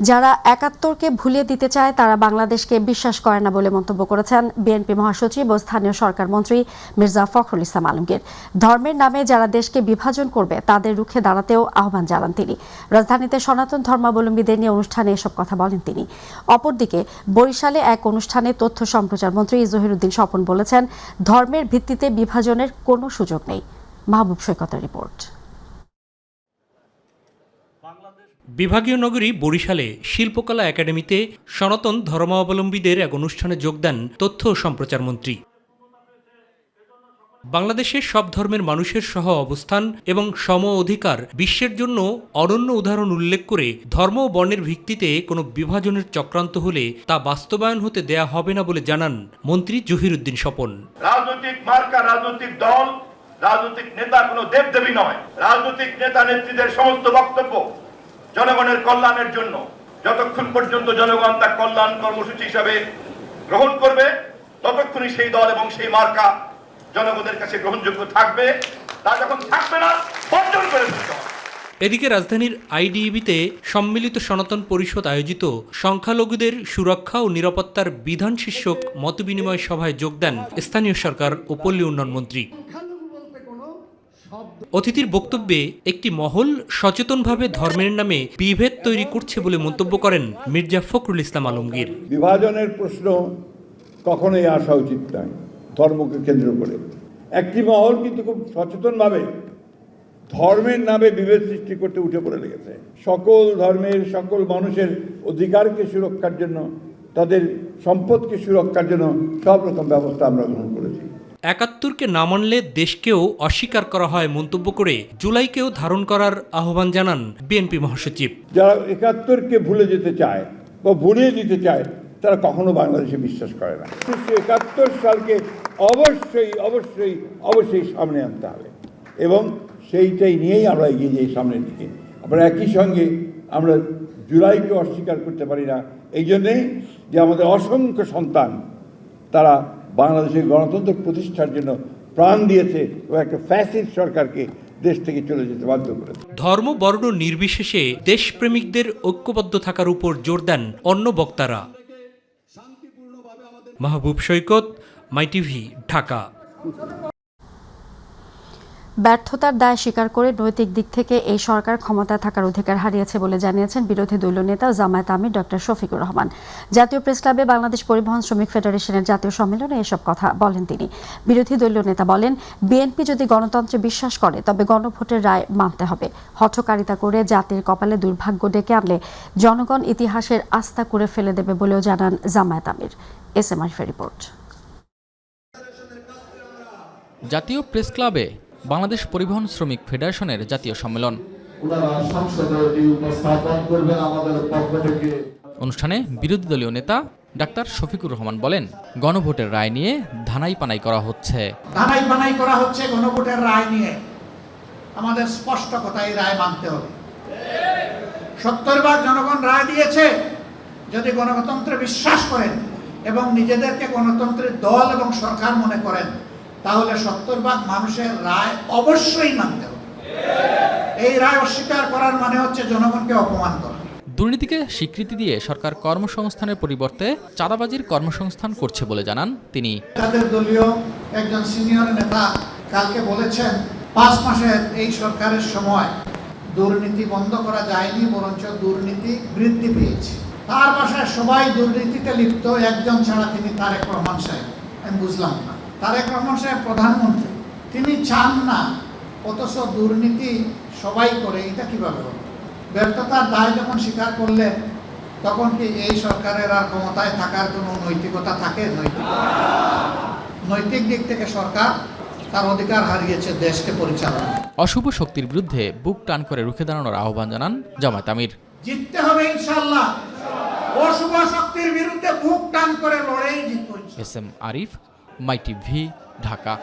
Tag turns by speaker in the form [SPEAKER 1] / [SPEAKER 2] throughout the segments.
[SPEAKER 1] যারা ৭১কে ভুলিয়ে দিতে চায় তারা বাংলাদেশকে বিশ্বাস করে না বলে মন্তব্য করেছেন বিএনপি মহাসচিব ও স্থানীয় সরকার মন্ত্রী মির্জা ফখরুল ইসলাম আলমগীর। ধর্মের নামে যারা দেশকে বিভাজন করবে তাদের রুখে দাঁড়াতেও আহ্বান জানান তিনি। রাজধানীতে সনাতন ধর্মাবলম্বীদের নিয়ে অনুষ্ঠানে এসব কথা বলেন তিনি। অপরদিকে বরিশালে এক অনুষ্ঠানে তথ্য সম্প্রচার মন্ত্রী জহিরুদ্দিন স্বপন বলেছেন, ধর্মের ভিত্তিতে বিভাজনের কোনো সুযোগ নেই। মাহবুব সৈকতের রিপোর্ট।
[SPEAKER 2] বিভাগীয় নগরী বরিশালে শিল্পকলা একাডেমিতে সনাতন ধর্মাবলম্বীদের এক অনুষ্ঠানে যোগ দেন তথ্য ও সম্প্রচার মন্ত্রী। বাংলাদেশের সব ধর্মের মানুষের সহ অবস্থান এবং সম অধিকার বিশ্বের জন্য অনন্য উদাহরণ উল্লেখ করে ধর্ম ও বর্ণের ভিত্তিতে কোনো বিভাজনের চক্রান্ত হলে তা বাস্তবায়ন হতে দেয়া হবে না বলে জানান মন্ত্রী জহিরুদ্দিন স্বপন।
[SPEAKER 3] রাজনৈতিক মার্কা, রাজনৈতিক দল, রাজনৈতিক নেতা কোনো দেবদেবী নয়। রাজনৈতিক নেতা নেত্রীদের সমস্ত বক্তব্য জনগণের কল্যাণের জন্য। যতক্ষণ পর্যন্ত জনগণ তা কল্যাণ কর্মসূচি হিসাবে গ্রহণ করবে ততক্ষণই সেই দল এবং সেই মার্কা জনগণের কাছে গ্রহণযোগ্য থাকবে। তা যখন থাকবে না, বর্জন করে দিতে হবে।
[SPEAKER 2] এদিকে রাজধানীর আইডিইবিতে সম্মিলিত সনাতন পরিষদ আয়োজিত সংখ্যালঘুদের সুরক্ষা ও নিরাপত্তার বিধান শীর্ষক মতবিনিময় সভায় যোগ দেন স্থানীয় সরকার ও পল্লী উন্নয়ন মন্ত্রী। অতিথির বক্তব্যে একটি মহল সচেতনভাবে ধর্মের নামে বিভেদ তৈরি করছে বলে মন্তব্য করেন মির্জা ফখরুল ইসলাম আলমগীর।
[SPEAKER 4] বিভাজনের প্রশ্ন কখনোই আসা উচিত নয় ধর্মকে কেন্দ্র করে। একটি মহল কিন্তু খুব সচেতনভাবে ধর্মের নামে বিভেদ সৃষ্টি করতে উঠে পড়ে লেগেছে। সকল ধর্মের সকল মানুষের অধিকারকে সুরক্ষার জন্য, তাদের সম্পদকে সুরক্ষার জন্য সব রকম ব্যবস্থা আমরা গ্রহণ করেছি।
[SPEAKER 2] ৭১কে না মানলে দেশকেও অস্বীকার করা হয় মন্তব্য করে জুলাইকেও ধারণ করার আহ্বান জানান বিএনপি মহাসচিব।
[SPEAKER 4] যারা ৭১কে ভুলে যেতে চায় বা ভুলিয়ে দিতে চায় তারা কখনো বাংলাদেশে বিশ্বাস করে না। ৭১ সালকে অবশ্যই অবশ্যই অবশ্যই সামনে আনতে হবে এবং সেইটাই নিয়েই আমরা এগিয়ে যাই সামনের দিকে। আমরা একই সঙ্গে আমরা জুলাইকে অস্বীকার করতে পারি না, এই জন্যেই যে আমাদের অসংখ্য সন্তান তারা বাংলাদেশের গণতন্ত্র প্রতিষ্ঠার জন্য প্রাণ দিয়েছে এবং একটা ফ্যাসিস্ট সরকারকে দেশ থেকে চলে যেতে বাধ্য করেছে।
[SPEAKER 2] ধর্ম বর্ণ নির্বিশেষে দেশপ্রেমিকদের ঐক্যবদ্ধ থাকার উপর জোর দেন অন্য বক্তারা। মাহবুব সৈকত, মাই টিভি, ঢাকা।
[SPEAKER 1] ব্যর্থতার দায় স্বীকার করে নৈতিক দিক থেকে এই সরকার ক্ষমতায় থাকার অধিকার হারিয়েছে বলে জানিয়েছেন বিরোধী দলীয় নেতা জামায়াত আমির ডক্টর শফিকুর রহমান। জাতীয় প্রেস ক্লাবে বাংলাদেশ পরিবহন শ্রমিক ফেডারেশনের জাতীয় সম্মেলনে এসব কথা বলেন তিনি। বিরোধী দলীয় নেতা বলেন, বিএনপি যদি গণতন্ত্রে বিশ্বাস করে তবে গণভোটের রায় মানতে হবে। হঠকারিতা করে জাতির কপালে দুর্ভাগ্য ডেকে আনলে জনগণ ইতিহাসের আস্থা করে ফেলে দেবে বলেও জানান জামায়াত আমির। এসএম আরিফের রিপোর্ট।
[SPEAKER 5] জাতীয় প্রেস ক্লাবে বাংলাদেশ পরিবহন শ্রমিক ফেডারেশনের জাতীয় সম্মেলন। অনুষ্ঠানে বিরোধী দলীয় নেতা ডাক্তার শফিকুর রহমান বলেন, গণভোটের রায় নিয়ে ধানাই পানাই করা হচ্ছে।
[SPEAKER 6] গণভোটের রায় নিয়ে আমাদের স্পষ্ট কথা, এই রায় মানতে হবে। ৭০ বার জনগণ রায় দিয়েছে। যদি গণতন্ত্রে বিশ্বাস করেন এবং নিজেদেরকে গণতন্ত্রের দল এবং সরকার মনে করেন তাহলে ৭০ মানুষের রায় অবশ্যই মানতে হবে। এই রায় অস্বীকার করার মানে হচ্ছে জনগণকে অপমান করা।
[SPEAKER 5] দুর্নীতিকে স্বীকৃতি দিয়ে সরকার কর্মসংস্থানের পরিবর্তে চাঁদাবাজির কর্মসংস্থান করছে বলে জানান তিনি।
[SPEAKER 6] তাদের দলীয় একজন সিনিয়র নেতা কালকে বলেছেন, ৫ মাসের এই সরকারের সময় দুর্নীতি বন্ধ করা যায়নি, বরঞ্চ দুর্নীতি বৃদ্ধি পেয়েছে। তার বাসায় সবাই দুর্নীতিতে লিপ্ত, একজন ছাড়া তিনি তারেক রহমান সাহেব। আমি বুঝলাম না, তারেক রহমান সাহেব প্রধানমন্ত্রী, তিনি চান না, অথচ দুর্নীতি সবাই করে, এটা কিভাবে হবে? ব্যর্থতার দায় যখন স্বীকার করলেন তখন কি এই সরকারের আর ক্ষমতায় থাকার কোনো নৈতিকতা থাকে? নৈতিক দিক থেকে সরকার তার অধিকার হারিয়েছে দেশকে পরিচালনা।
[SPEAKER 5] অশুভ শক্তির বিরুদ্ধে বুক টান করে রুখে দাঁড়ানোর আহ্বান জানান জামায়াত আমির।
[SPEAKER 6] জিততে হবে ইনশাআল্লাহ, অশুভ শক্তির বিরুদ্ধে বুক টান করে লড়াই জিতবো।
[SPEAKER 5] এসএম আরিফ, মাই টিভি, ঢাকা।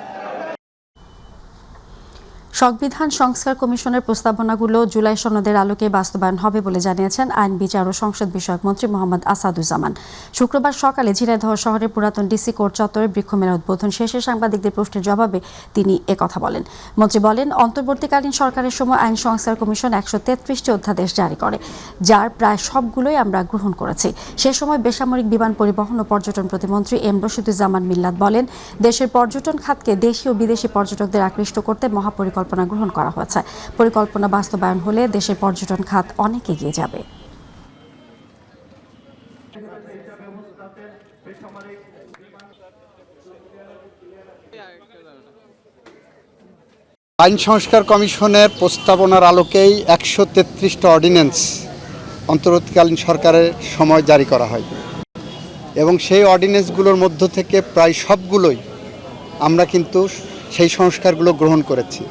[SPEAKER 1] সংবিধান সংস্কার কমিশনের প্রস্তাবনাগুলো জুলাই সনদের আলোকে বাস্তবায়ন হবে বলে জানিয়েছেন আইন বিচার ও সংসদ বিষয়ক মন্ত্রী মোহাম্মদ আসাদুজ্জামান। শুক্রবার সকালে ঝিনাইদহ শহরের পুরাতন ডিসি কোর্ট চত্বরে বৃক্ষমেলা উদ্বোধন শেষে সাংবাদিকদের প্রশ্নের জবাবে তিনি একথা বলেন। মন্ত্রী বলেন, অন্তর্বর্তীকালীন সরকারের সময় আইন সংস্কার কমিশন 133টি অধ্যাদেশ জারি করে, যার প্রায় সবগুলোই আমরা গ্রহণ করেছি। সে সময় বেসামরিক বিমান পরিবহন ও পর্যটন প্রতিমন্ত্রী এম রশিদুজ্জামান মিল্লাত বলেন, দেশের পর্যটন খাতকে দেশি ও বিদেশি পর্যটকদের আকৃষ্ট করতে মহাপরিকল্পনা গ্রহণ করা হয়েছে। পরিকল্পনা বাস্তবায়ন হলে দেশের পর্যটন খাত অনেক এগিয়ে যাবে।
[SPEAKER 7] আইন সংস্কার কমিশনের প্রস্তাবনার আলোকেই 133টা অর্ডিন্যান্স অন্তর্বর্তীকালীন সরকারের সময় জারি করা হয় এবং সেই অর্ডিন্যান্সগুলোর মধ্য থেকে প্রায় সবগুলোই আমরা কিন্তু সেই সংস্কারগুলো গ্রহণ করেছি।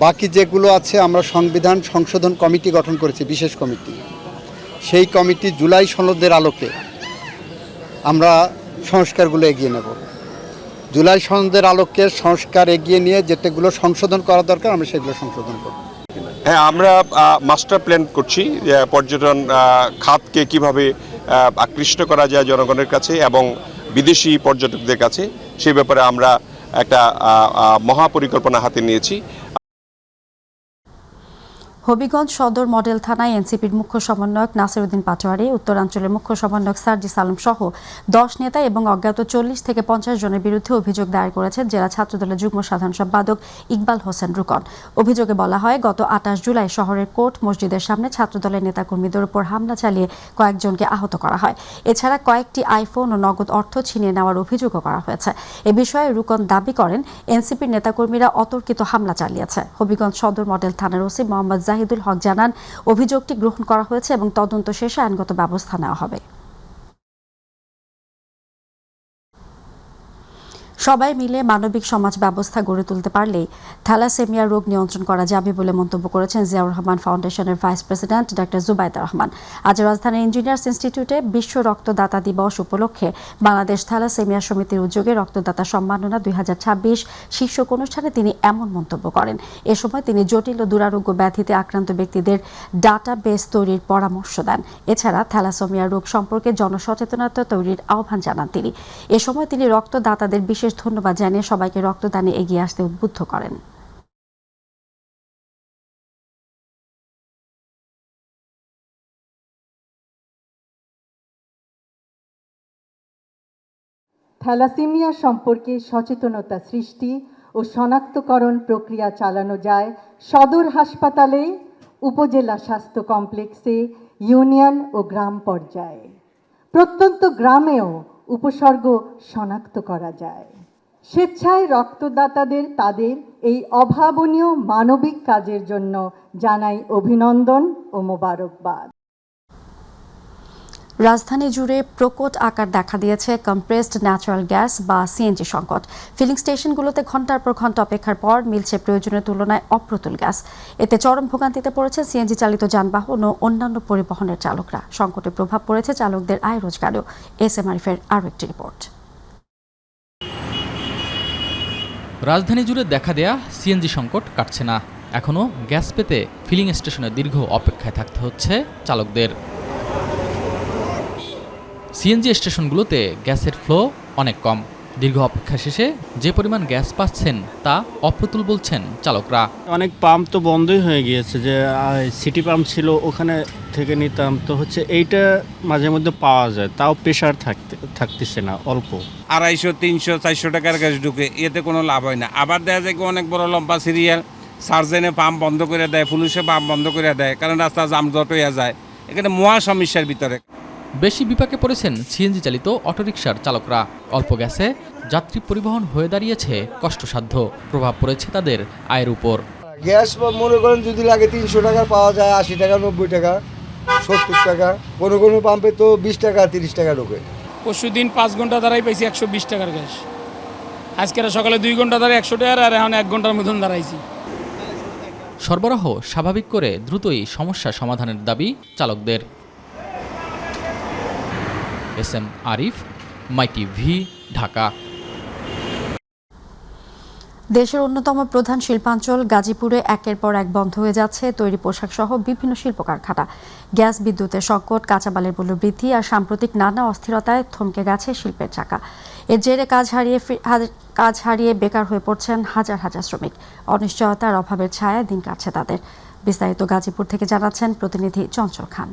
[SPEAKER 7] বাকি যেগুলো আছে আমরা সংবিধান সংশোধন কমিটি গঠন করেছি, বিশেষ কমিটি। সেই কমিটি জুলাই সনদের আলোকে আমরা সংস্কারগুলো এগিয়ে নেব। জুলাই সনদের আলোকে সংস্কার এগিয়ে নিয়ে যেগুলো সংশোধন করা দরকার আমরা সেগুলো সংশোধন করব।
[SPEAKER 8] হ্যাঁ, আমরা মাস্টার প্ল্যান করছি পর্যটন খাতকে কিভাবে আকৃষ্ট করা যায় জনগণের কাছে এবং বিদেশি পর্যটকদের কাছে, সেই ব্যাপারে আমরা একটা মহাপরিকল্পনা হাতে নিয়েছি।
[SPEAKER 1] হবিগঞ্জ সদর মডেল থানায় এনসিপির মুখ্য সমন্বয়ক নাসিরউদ্দিন পাটোয়ারি, উত্তরাঞ্চলের মুখ্য সমন্বয়ক সার্জিস আলম সহ 10 নেতা এবং অজ্ঞাত 40 থেকে 50 জনের বিরুদ্ধে অভিযোগ দায়ের করেছেন জেলা ছাত্রদলের যুগ্ম সাধারণ সম্পাদক ইকবাল হোসেন রুকন। অভিযোগে বলা হয়, গত 28 জুলাই শহরের কোর্ট মসজিদের সামনে ছাত্রদলের নেতাকর্মীদের উপর হামলা চালিয়ে কয়েকজনকে আহত করা হয়। এছাড়া কয়েকটি আইফোন ও নগদ অর্থ ছিনিয়ে নেওয়ার অভিযোগও করা হয়েছে। এ বিষয়ে রুকন দাবি করেন, এনসিপির নেতাকর্মীরা অতর্কিত হামলা চালিয়েছে। হবিগঞ্জ সদর মডেল থানার ওসি মোহাম্মদ জাহিদুল হক জানান, অভিযোগটি গ্রহণ করা হয়েছে এবং তদন্ত শেষে আইনগত ব্যবস্থা নেওয়া হবে। সবাই মিলে মানবিক সমাজ ব্যবস্থা গড়ে তুলতে পারলেই থ্যালাসেমিয়া রোগ নিয়ন্ত্রণ করা যাবে বলে মন্তব্য করেছেন জিয়াউর রহমান ফাউন্ডেশনের vice president doctor Zubaida Rahman. আজ রাজধানীর ইঞ্জিনিয়ার্স ইনস্টিটিউটে বিশ্ব রক্তদাতা দিবস উপলক্ষে বাংলাদেশ থ্যালাসেমিয়া সমিতির উদ্যোগে রক্তদাতা সম্মাননা 2026 শীর্ষক অনুষ্ঠানে তিনি এমন মন্তব্য করেন। এ সময় তিনি জটিল ও দুরারোগ্য ব্যাধিতে আক্রান্ত ব্যক্তিদের ডাটাবেস তৈরির পরামর্শ দেন। এছাড়া থ্যালাসেমিয়া রোগ সম্পর্কে জনসচেতনতা তৈরির আহ্বান জানান তিনি। এ সময় তিনি রক্তদাতাদের বিশেষ ধন্যবাদ জানিয়ে সবাইকে রক্তদানে এগিয়ে আসতে উদ্বুদ্ধ করেন।
[SPEAKER 9] থ্যালাসেমিয়া সম্পর্কে সচেতনতা সৃষ্টি ও শনাক্তকরণ প্রক্রিয়া চালানো যায় সদর হাসপাতালে, উপজেলা স্বাস্থ্য কমপ্লেক্সে, ইউনিয়ন ও গ্রাম পর্যায়ে। প্রত্যন্ত গ্রামেও উপসর্গ শনাক্ত করা যায়। স্বেচ্ছায় রক্তদাতাদের তাদের এই অভাবনীয় মানবিক কাজের জন্য জানাই অভিনন্দন ও মোবারকবাদ।
[SPEAKER 1] রাজধানী জুড়ে প্রকট আকার দেখা দিয়েছে কম্প্রেসড ন্যাচারাল গ্যাস বা সিএনজি সংকট। ফিলিং স্টেশনগুলোতে ঘন্টার পর ঘন্টা অপেক্ষার পর মিলছে প্রয়োজনের তুলনায় অপ্রতুল গ্যাস। এতে চরম ভোগান্তিতে পড়েছে সিএনজি চালিত যানবাহন ও অন্যান্য পরিবহনের চালকরা। সংকটের প্রভাব পড়েছে চালকদের আয় রোজগারেও। এসএম আরিফের আরও একটি রিপোর্ট।
[SPEAKER 5] রাজধানী জুড়ে দেখা দেয়া সিএনজি সংকট কাটছে না। এখনও গ্যাস পেতে ফিলিং স্টেশনে দীর্ঘ অপেক্ষায় থাকতে হচ্ছে চালকদের। সিএনজি স্টেশনগুলোতে গ্যাসের ফ্লো অনেক কম। দীর্ঘ অপেক্ষা শেষে যে পরিমাণ গ্যাস পাচ্ছেন তা অপ্রতুল বলছেন চালকরা।
[SPEAKER 10] অনেক পাম্প তো বন্ধই হয়ে গিয়েছে, যে সিটি পাম্প ছিল ওখানে থেকে নিতাম, তো হচ্ছে এইটা মাঝে মধ্যে পাওয়া যায়, তাও প্রেশার থাকতেছে না, অল্প
[SPEAKER 11] 250, 300, 400 টাকার গ্যাস ঢুকে, এতে কোনো লাভ হয় না। আবার দেখা যায় অনেক বড় লম্বা সিরিয়াল, সার্জেনে পাম্প বন্ধ করে দেয়, পুলিশে পাম্প বন্ধ করে দেয়, কারণ রাস্তা জামজট হয়ে যায়। এখানে মহা সমস্যার ভিতরে।
[SPEAKER 5] বেশি বিপাকে পড়েছেন সিএনজি চালিত অটোরিকশার চালকরা। অল্প গ্যাসে যাত্রী পরিবহন হয়ে দাঁড়িয়েছে কষ্টসাধ্য। প্রভাব পড়েছে তাদের আয়ের উপর।
[SPEAKER 12] গ্যাস মনে করেন যদি লাগে 300 টাকার পাওয়া যায়, 80 টাকা, 90 টাকা, 70 টাকা, কোনো কোনো পাম্পে তো 20 টাকা 30 টাকা ঢোকে।
[SPEAKER 13] পরশু দিন 5 ঘন্টা দাঁড়াই পাইছি 120 টাকার গ্যাস। আজকের সকালে 2 ঘন্টা দাঁড়াই 100 টাকার, আর এখন 1 ঘন্টার মতন দাঁড়াইছি।
[SPEAKER 5] সরবরাহ স্বাভাবিক করে দ্রুতই সমস্যা সমাধানের দাবি চালকদের। এসএম আরিফ, মাই টিভি, ঢাকা।
[SPEAKER 1] দেশের অন্যতম প্রধান শিল্পাঞ্চল গাজীপুরে একের পর এক বন্ধ হয়ে যাচ্ছে তৈরি পোশাক সহ বিভিন্ন শিল্প কারখানা। গ্যাস, বিদ্যুতের সংকট, কাঁচামালের মূল্য বৃদ্ধি আর সাম্প্রতিক নানা অস্থিরতায় থমকে গেছে শিল্পের চাকা। এর জেরে কাজ হারিয়ে বেকার হয়ে পড়ছেন হাজার হাজার শ্রমিক। অনিশ্চয়তার অভাবের ছায়ায় দিন কাটছে তাদের। বিস্তারিত গাজীপুর থেকে জানাচ্ছেন প্রতিনিধি চঞ্চল খান।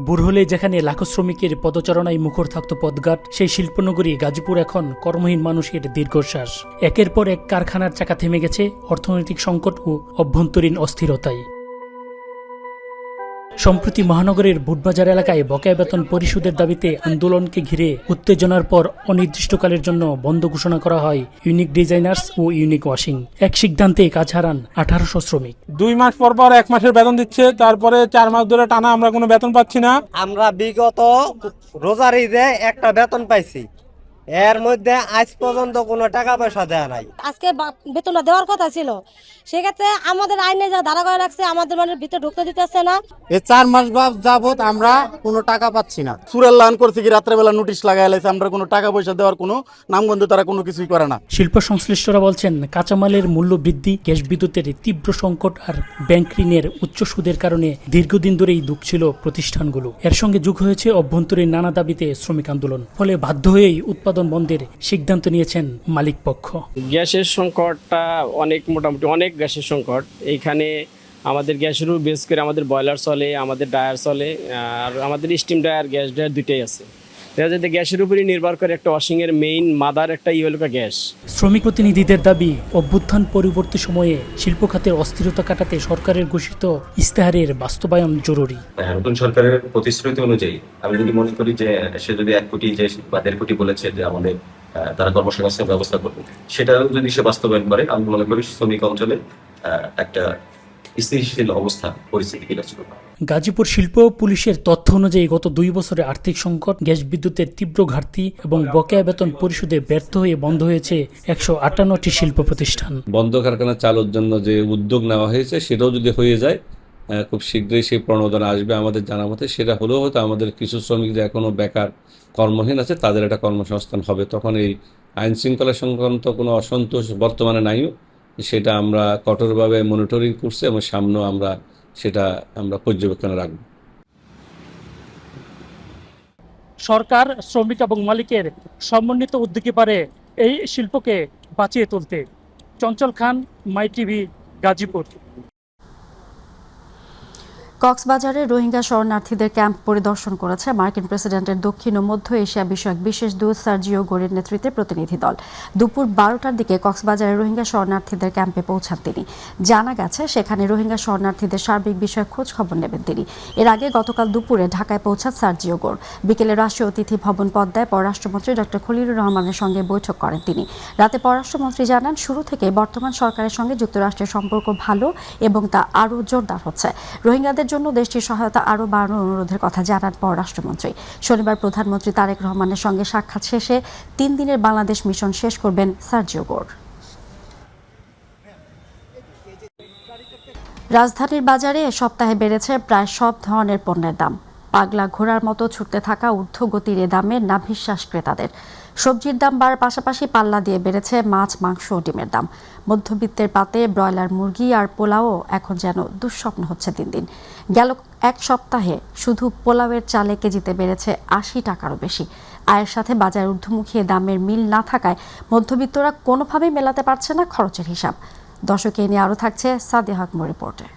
[SPEAKER 14] বুড়হলে যেখানে লাখো শ্রমিকের পদচারণায় মুখর থাকত পথঘাট, সেই শিল্পনগরী গাজীপুর এখন কর্মহীন মানুষের দীর্ঘশ্বাস। একের পর এক কারখানার চাকা থেমে গেছে অর্থনৈতিক সংকট ও অভ্যন্তরীণ অস্থিরতায়। সম্প্রতি মহানগরের বুটবাজার এলাকায় বকেয়া বেতন পরিশোধের দাবিতে আন্দোলনকে ঘিরে উত্তেজনার পর অনির্দিষ্টকালের জন্য বন্ধ ঘোষণা করা হয় ইউনিক ডিজাইনার্স ও ইউনিক ওয়াশিং। এক সিদ্ধান্তে কাজ হারান 1800 শ্রমিক।
[SPEAKER 15] 2 মাস পর 1 মাসের বেতন দিচ্ছে, তারপরে 4 মাস ধরে টানা আমরা কোনো বেতন পাচ্ছি না।
[SPEAKER 12] আমরা বিগত রোজার ঈদে একটা বেতন পাইছি, এর মধ্যে আজ পর্যন্ত কোনো টাকা পয়সা দেয়া নাই।
[SPEAKER 16] আজকে বেতনটা দেওয়ার কথা ছিল, সেক্ষেত্রে আমাদের আইনে যা ধারা করে রাখছে আমাদের মনের ভিতরে ঢুকতে দিতেছে না।
[SPEAKER 12] এই 4 মাস যাবত আমরা কোনো টাকা পাচ্ছি না। সুরের লান করছি কি রাত্রেবেলা নোটিশ লাগাই লাইছে, আমরা কোনো টাকা পয়সা দেওয়ার কোনো নামগন্ধ তারা কোনো কিছুই করে না।
[SPEAKER 14] শিল্প সংশ্লিষ্টরা বলছেন, কাঁচামালের মূল্য বৃদ্ধি, গ্যাস বিদ্যুতের তীব্র সংকট আর ব্যাংক ঋণের উচ্চ সুদের কারণে দীর্ঘদিন ধরেই দুঃখছিল প্রতিষ্ঠানগুলো। এর সঙ্গে যোগ হয়েছে অভ্যন্তরীণ নানা দাবিতে শ্রমিক আন্দোলন। ফলে বাধ্য হয়েই উৎপাদন বন্ধের সিদ্ধান্ত নিয়েছেন মালিক পক্ষ।
[SPEAKER 10] গ্যাসের সংকটটা মোটামুটি অনেক গ্যাসের সংকট। এইখানে আমাদের গ্যাসের উপর বেস করে আমাদের বয়লার চলে, আমাদের ড্রায়ার চলে, আর আমাদের স্টিম ড্রায়ার, গ্যাস ড্রায়ার দুইটাই আছে। যাতে গ্যাসের উপরই নির্ভর করে একটা ওয়াশিংয়ের মেইন মাদার একটা ইয়েলোকা গ্যাস।
[SPEAKER 14] শ্রমিক প্রতিনিধিদের দাবি, অভ্যুত্থান পরবর্তী সময়ে শিল্প খাতের অস্থিরতা কাটাতে সরকারের ঘোষিত ইস্তেহারের বাস্তবায়ন জরুরি।
[SPEAKER 17] নতুন সরকারের প্রতিশ্রুতি অনুযায়ী আমি যদি মনে করি যে সে যদি 1 কোটি বা 1.5 কোটি বলেছে যে আমাদের তারা কর্মসংস্থানের ব্যবস্থা করবে, সেটাও যদি সে বাস্তবায়ন করে, আমি মনে করি শ্রমিক অঞ্চলে একটা স্থিতিশীল অবস্থা পরিস্থিতি বিরাজ করবে।
[SPEAKER 14] গাজীপুর শিল্প পুলিশের তথ্য অনুযায়ী গত 2 বছরে আর্থিক সংকট, গ্যাস বিদ্যুতের তীব্র ঘাটতি এবং বকেয়া বেতন পরিশোধে ব্যর্থ হয়ে বন্ধ হয়েছে 158টি শিল্প প্রতিষ্ঠান।
[SPEAKER 18] বন্ধ কারখানা চালুর জন্য যে উদ্যোগ নেওয়া হয়েছে সেটাও যদি হয়ে যায়, খুব শীঘ্রই সেই প্রণোদনা আসবে আমাদের জানা মতে। সেটা হলেও হয়তো আমাদের কিছু শ্রমিক যে এখনো বেকার কর্মহীন আছে তাদের একটা কর্মসংস্থান হবে। তখন এই আইন শৃঙ্খলা সংক্রান্ত কোনো অসন্তোষ বর্তমানে নাইও, সেটা আমরা কঠোরভাবে মনিটরিং করছি এবং সামনেও আমরা পর্যবেক্ষণে রাখব।
[SPEAKER 14] সরকার, শ্রমিক এবং মালিকের সমন্বিত উদ্যোগে পারে এই শিল্পকে বাঁচিয়ে তুলতে। চঞ্চল খান, মাই টিভি, গাজীপুর।
[SPEAKER 1] কক্সবাজারে রোহিঙ্গা শরণার্থীদের ক্যাম্প পরিদর্শন করেছে মার্কিন প্রেসিডেন্টের দক্ষিণ ও মধ্য এশিয়া বিষয়ক বিশেষ দূত সার্জিও গোরের নেতৃত্বে প্রতিনিধি দল। দুপুর 12টার দিকে কক্সবাজারে রোহিঙ্গা শরণার্থীদের ক্যাম্পে পৌঁছান তিনি। জানা গেছে, সেখানে রোহিঙ্গা শরণার্থীদের সার্বিক বিষয়ে খোঁজ খবর নেবেন তিনি। এর আগে গতকাল দুপুরে ঢাকায় পৌঁছান সার্জিও গোর। বিকেলে রাষ্ট্রীয় অতিথি ভবন পদ্মায় পররাষ্ট্রমন্ত্রী ডক্টর খলিলুর রহমানের সঙ্গে বৈঠক করেন তিনি। রাতে পররাষ্ট্রমন্ত্রী জানান, শুরু থেকে বর্তমান সরকারের সঙ্গে যুক্তরাষ্ট্রের সম্পর্ক ভালো এবং তা আরও জোরদার হচ্ছে। রোহিঙ্গাদের জন্য দেশটির সহায়তা আরও বাড়ানোর অনুরোধের কথা জানান পররাষ্ট্রমন্ত্রী। শনিবার প্রধানমন্ত্রী তারেক রহমানের সঙ্গে সাক্ষাৎ শেষে 3 দিনের বাংলাদেশ মিশন শেষ করবেন সার্জিও গোর। রাজধানীর বাজারে এ সপ্তাহে বেড়েছে প্রায় সব ধরনের পণ্যের দাম। পাগলা ঘোড়ার মতো ছুটতে থাকা ঊর্ধ্বগতির এ দামে নাভিশ্বাস ক্রেতাদের। সবজির দাম বাড়ার পাশাপাশি পাল্লা দিয়ে বেড়েছে মাছ, মাংস ও ডিমের দাম। মধ্যবিত্তের পাতে ব্রয়লার মুরগি আর পোলাও এখন যেন দুঃস্বপ্ন হচ্ছে দিন দিন। গেল 1 সপ্তাহে শুধু পোলাওয়ের চালে কেজিতে বেড়েছে 80 টাকারও বেশি। আয়ের সাথে বাজার ঊর্ধ্বমুখী দামের মিল না থাকায় মধ্যবিত্তরা কোনোভাবেই মেলাতে পারছে না খরচের হিসাব। দর্শকে নিয়ে আরও থাকছে সাদিয়া হাকমুর রিপোর্টে।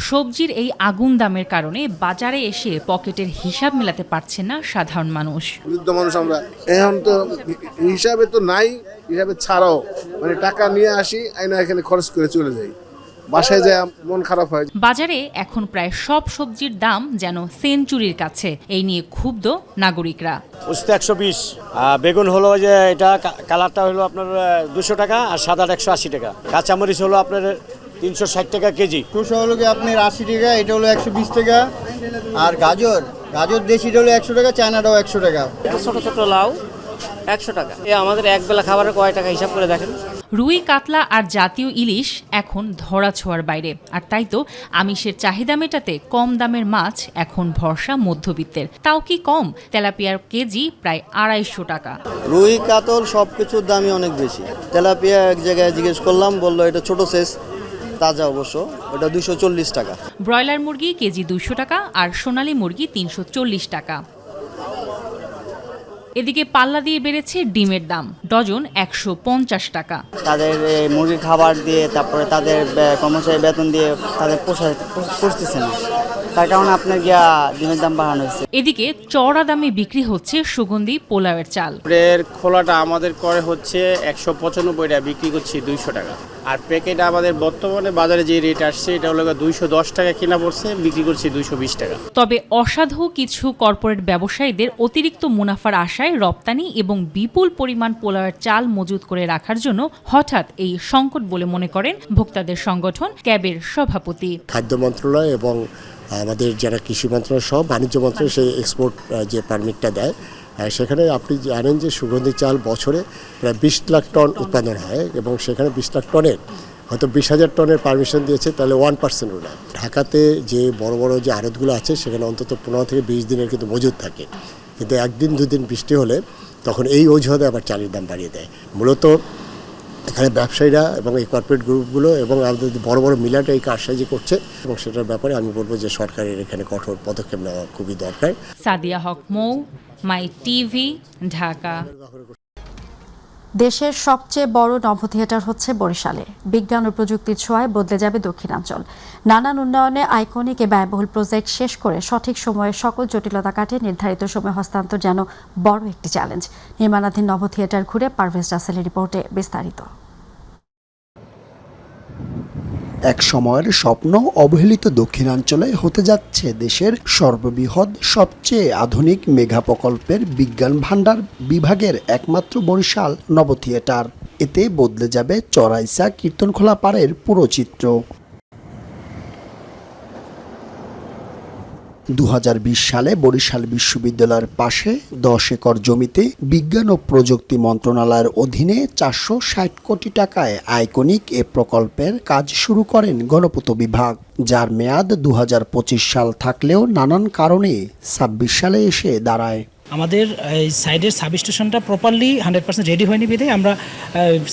[SPEAKER 19] সবজির এই আগুন দামের কারণে বাজারে এসে পকেটের হিসাব মেলাতে পারছে না সাধারণ মানুষ।
[SPEAKER 20] আমরা এখন তো হিসাবে তো নাই, হিসাবে ছাড়াও মানে টাকা নিয়ে আসি, আইনা এখানে খরচ করে চলে যাই, বাসায় যায় মন খারাপ হয়।
[SPEAKER 19] বাজারে এখন প্রায় সব সবজির দাম যেন সেঞ্চুরির কাছে। এই নিয়ে ক্ষুব্ধ নাগরিকরা।
[SPEAKER 21] উস্তে 120, বেগুন হলো যে এটা কালারটা হলো আপনার 200 টাকা, আর সাদাটা 180 টাকা। কাঁচামরিচ হলো আপনার 360 টাকা কেজি।
[SPEAKER 12] টুসা হলো কি আপনার 80 টাকা, এটা হলো 120 টাকা। আর গাজর দেশিটা হলো 100 টাকা, চায়নাটাও 100 টাকা।
[SPEAKER 22] ছোট ছোট লাউ 100 টাকা। আমাদের একবেলা খাবারের কয় টাকা হিসাব করে দেখেন।
[SPEAKER 19] রুই, কাতলা আর জাতীয় ইলিশ এখন ধরাছোঁয়ার বাইরে, আর তাই তো আমিষের চাহিদা মেটাতে কম দামের মাছ এখন ভরসা মধ্যবিত্তের। তাও কি কম, তেলাপিয়ার কেজি প্রায় 250 টাকা।
[SPEAKER 12] রুই কাতল সব কিছুর দামই অনেক বেশি। তেলাপিয়া এক জায়গায় জিজ্ঞেস করলাম, বললো এটা ছোট সাইজ, তাজা অবশ্য, ওটা 240 টাকা।
[SPEAKER 19] ব্রয়লার মুরগি কেজি 200 টাকা আর সোনালী মুরগি 340 টাকা। এদিকে পাল্লা দিয়ে বেড়েছে ডিমের দাম, ডজন 150 টাকা।
[SPEAKER 12] তাদের মুরগি খাবার দিয়ে, তারপরে তাদের কর্মচারী বেতন দিয়ে তাদের পোষতেছে না, তার কারণে আপনার গিয়া ডিমের দাম বাড়ানো হয়েছে।
[SPEAKER 19] এদিকে চড়া দামে বিক্রি হচ্ছে সুগন্ধি পোলাওয়ের চাল।
[SPEAKER 10] এর খোলাটা আমাদের করে হচ্ছে 195 টাকা, বিক্রি করছি 200 টাকা। আর প্যাকেট আমাদের বর্তমানে বাজারে যে রেট আসছে এটা হলো 210 টাকা কেনা পড়ছে, বিক্রি করছি 220 টাকা।
[SPEAKER 19] তবে অসাধু কিছু কর্পোরেট ব্যবসায়ীদের অতিরিক্ত মুনাফার আশায় রপ্তানি এবং বিপুল পরিমাণ পোলাওয়ের চাল মজুত করে রাখার জন্য হঠাৎ এই সংকট বলে মনে করেন ভোক্তাদের সংগঠন ক্যাবের সভাপতি।
[SPEAKER 3] খাদ্য মন্ত্রণালয় এবং আমাদের যারা কৃষি মন্ত্রণালয় সহ বাণিজ্য মন্ত্রণালয় সেই এক্সপোর্ট যে পারমিটটা দেয়, সেখানে আপনি জানেন যে সুগন্ধি চাল বছরে প্রায় 20 লাখ টন উৎপাদন হয় এবং সেখানে 20 লাখ টনের হয়তো 20,000 টনের পারমিশন দিয়েছে, তাহলে 1% ওরা। ঢাকাতে যে বড় বড় যে আড়তগুলো আছে সেখানে অন্তত 15 থেকে 20 দিনের কিন্তু মজুদ থাকে, কিন্তু একদিন দুদিন বৃষ্টি হলে তখন এই অজুহাতে আবার চালের দাম বাড়িয়ে দেয়। মূলত এখানে ব্যবসায়ীরা এবং এই কর্পোরেট গ্রুপগুলো এবং আমাদের বড় বড় মিলারটা এই কারসাজি করছে এবং সেটার ব্যাপারে আমি বলবো যে সরকারের এখানে কঠোর পদক্ষেপ নেওয়া খুবই দরকার।
[SPEAKER 19] সাদিয়া হক মৌ, মাই টিভি, ঢাকা।
[SPEAKER 1] দেশের সবচেয়ে বড় নভ থিয়েটার হচ্ছে বরিশালে। বিজ্ঞান ও প্রযুক্তির ছোঁয়ায় বদলে যাবে দক্ষিণাঞ্চল। নানান উন্নয়নে আইকনিক এ ব্যয়বহুল প্রজেক্ট শেষ করে সঠিক সময়ে সকল জটিলতা কাটিয়ে নির্ধারিত সময় হস্তান্তর যেন বড় একটি চ্যালেঞ্জ। নির্মাণাধীন নভ থিয়েটার ঘুরে পারভেজ রাসেলের রিপোর্টে বিস্তারিত।
[SPEAKER 22] এক সময়ের স্বপ্ন অবহেলিত দক্ষিণাঞ্চলে হতে যাচ্ছে দেশের সর্ববৃহৎ সবচেয়ে আধুনিক মেগা প্রকল্পের বিজ্ঞান ভাণ্ডার বিভাগের একমাত্র বরিশাল নব থিয়েটার। এতে বদলে যাবে চরাইসা কীর্তনখোলা পাড়ের পুরো চিত্র। 2020 সালে বরিশাল বিশ্ববিদ্যালয়ের পাশে 10 একর জমিতে বিজ্ঞান ও প্রযুক্তি মন্ত্রণালয়ের অধীনে 460 কোটি টাকায় আইকনিক এ প্রকল্পের কাজ শুরু করেন গণপূর্ত বিভাগ, যার মেয়াদ 2025 সাল থাকলেও নানান কারণে 26 সালে এসে দাঁড়ায়।
[SPEAKER 23] আমাদের এই সাইডের সাবস্টেশনটা প্রপারলি 100% রেডি হয়নি বিধে আমরা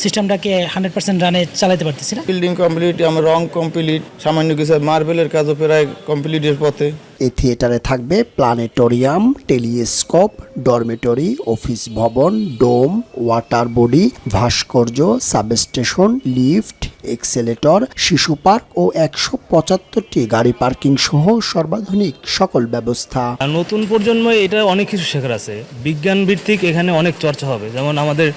[SPEAKER 23] সিস্টেমটাকে 100% রানে চালাতে পারতেছি না।
[SPEAKER 24] বিল্ডিং কমপ্লিট, আমার রং কমপ্লিট, সামান্য কিছু মার্বেলের কাজও প্রায় কমপ্লিটের পথে।
[SPEAKER 22] এই থিয়েটারে থাকবে প্ল্যানেটোরিয়াম, টেলিস্কোপ, ডরমেটরি, অফিস ভবন, ডোম, ওয়াটার বডি, ভাস্কর্য, সাবস্টেশন, লিফট, এক্সেলেটর, শিশু পার্ক ও 175টি গাড়ি পার্কিং সহ সর্বাধুনিক সকল ব্যবস্থা।
[SPEAKER 25] নতুন প্রজন্মে এটা অনেক কিছু শেখার আছে। বিজ্ঞান ভিত্তিক এখানে অনেক চর্চা হবে, যেমন আমাদের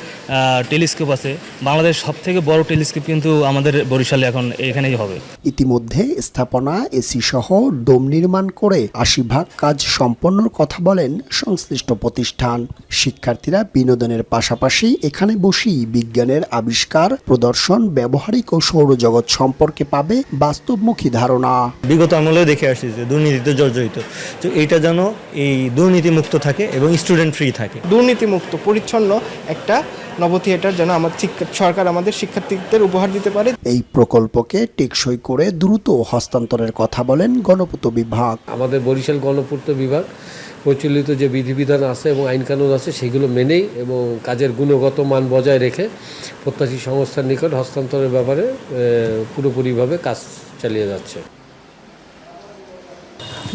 [SPEAKER 25] টেলিস্কোপ আছে, বাংলাদেশ সবথেকে বড় টেলিস্কোপ কিন্তু আমাদের বরিশালে এখন এখানেই হবে।
[SPEAKER 22] ইতিমধ্যে স্থাপনা, এসি সহ ডোম নির্মাণ করে 80% কাজ সম্পন্নর কথা বলেন সংশ্লিষ্ট প্রতিষ্ঠান। শিক্ষার্থীরা বিনোদনের পাশাপাশি এখানে বসেই বিজ্ঞানের আবিষ্কার, প্রদর্শন, ব্যবহারিক ও সৌরজগৎ সম্পর্কে পাবে বাস্তবমুখী ধারণা।
[SPEAKER 26] বিগত আমলে দেখে আসছি যে দুর্নীতিতে জর্জরিত, তো এইটা যেন এই দুর্নীতি মুক্ত থাকে এবং স্টুডেন্ট ফ্রি থাকে।
[SPEAKER 27] দুর্নীতি মুক্ত পরিচ্ছন্ন একটা নব থিয়েটার যেন সরকার আমাদের শিক্ষার্থীদের উপহার দিতে পারে।
[SPEAKER 22] এই প্রকল্পকে টেকসই করে দ্রুত হস্তান্তরের কথা বলেন গণপূর্ত বিভাগ।
[SPEAKER 28] আমাদের বরিশাল গণপূর্ত বিভাগ প্রচলিত যে বিধিবিধান আছে এবং আইনকানুন আছে সেগুলো মেনেই এবং কাজের গুণগত মান বজায় রেখে প্রত্যাশী সংস্থার নিকট হস্তান্তরের ব্যাপারে পুরোপুরিভাবে কাজ চালিয়ে যাচ্ছে।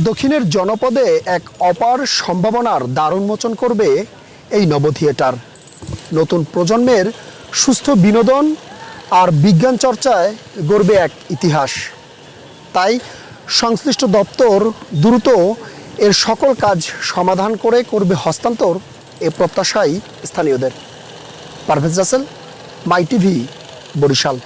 [SPEAKER 22] দক্ষিণের জনপদে এক অপার সম্ভাবনার দ্বার উন্মোচন করবে এই নব থিয়েটার। নতুন প্রজন্মের সুস্থ বিনোদন আর বিজ্ঞান চর্চায় গড়বে এক ইতিহাস। তাই সংশ্লিষ্ট দপ্তর দ্রুত এর সকল কাজ সমাধান করে করবে হস্তান্তর, এ প্রত্যাশাই স্থানীয়দের। পারভেজ রাসেল, মাই টিভি, বরিশাল।